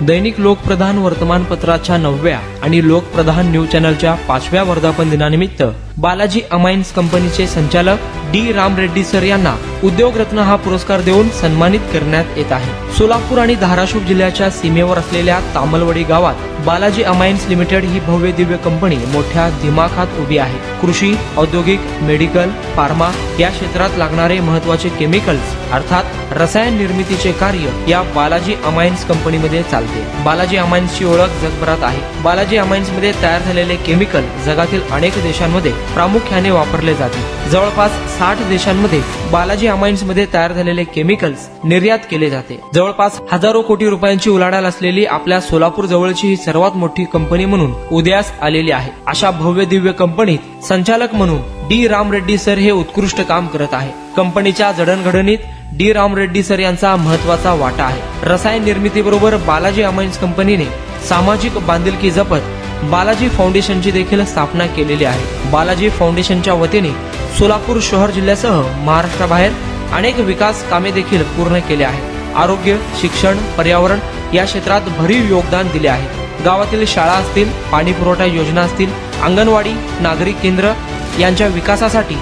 दैनिक लोकप्रधान वर्तमानपत्राच्या 9व्या आणि लोकप्रधान न्यूज चॅनलच्या 5व्या वर्धापन दिनानिमित्त बालाजी अमाइन्स कंपनीचे संचालक डी राम रेड्डी सर यांना उद्योग रत्न हा पुरस्कार देऊन सन्मानित करण्यात येत आहे। सोलापूर आणि धाराशिव जिल्ह्याच्या सीमेवर असलेल्या तामलवडी गावात बालाजी अमाइन्स लिमिटेड ही भव्य दिव्य कंपनी मोठ्या दिमाखात उभी आहे। कृषी, औद्योगिक, मेडिकल, फार्मा या क्षेत्रात लागणारे महत्त्वाचे केमिकल्स अर्थात रसायन निर्मितीचे कार्य या बालाजी अमाइन्स कंपनीमध्ये चालते। बालाजी अमाइन्सची ओळख जगभरात आहे। बालाजी अमाइन्स मध्ये तयार झालेले केमिकल जगातील अनेक देशांमध्ये प्रामुख्याने वापरले जाते। जवळपास 60 देशांमध्ये बालाजी अमाइन्स मध्ये तयार झालेले केमिकल्स निर्यात केले जाते। जवळपास हजारो कोटी रुपयांची उलाढाल असलेली आपल्या सोलापूर जवळची ही सर्वात मोठी कंपनी म्हणून उदयास आलेली आहे। अशा भव्य दिव्य कंपनीत संचालक म्हणून डी राम रेड्डी सर हे उत्कृष्ट काम करत आहे। कंपनीच्या जडणघडणीत डी राम रेड्डी सर यांचा महत्वाचा वाटा आहे। रसायन निर्मितीबरोबर बालाजी अमाइन्स कंपनीने सामाजिक बांधिलकी जपत बालाजी फाउंडेशनची देखील स्थापना केलेली आहे। बालाजी फाउंडेशनच्या वतीने सोलापूर शहर जिल्ह्यासह महाराष्ट्राबाहेर अनेक विकास कामे देखील पूर्ण केले आहेत। आरोग्य, शिक्षण, पर्यावरण या क्षेत्रात भरीव योगदान दिले आहे। गावातील शाळा असतील, पाणी पुरवठा योजना असतील, अंगणवाडी, नागरिक केंद्र यांच्या विकासासाठी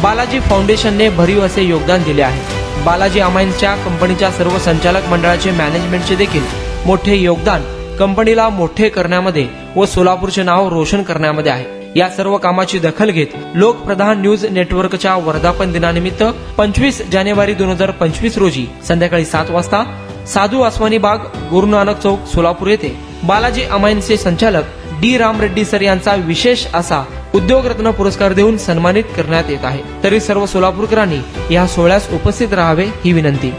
बालाजी फाउंडेशनने भरीव असे योगदान दिले आहे। बालाजी अमाइन्सच्या कंपनीच्या सर्व संचालक मंडळाचे मॅनेजमेंटचे देखील मोठे योगदान कंपनीला मोठे करण्यामध्ये व सोलापूरचे नाव रोशन करण्यामध्ये आहे। या सर्व कामाची दखल घेत लोकप्रधान न्यूज नेटवर्कच्या वर्धापन दिनानिमित्त 25 जानेवारी 2025 रोजी संध्याकाळी 7 वाजता साधू आसवानी बाग, गुरु नानक चौक, सोलापूर येथे बालाजी अमाइन्सचे संचालक डी राम रेड्डी सर यांचा विशेष असा उद्योग रत्न पुरस्कार देऊन सन्मानित करण्यात येत आहे। तरी सर्व सोलापूरकरांनी या सोहळ्यास उपस्थित राहावे ही विनंती।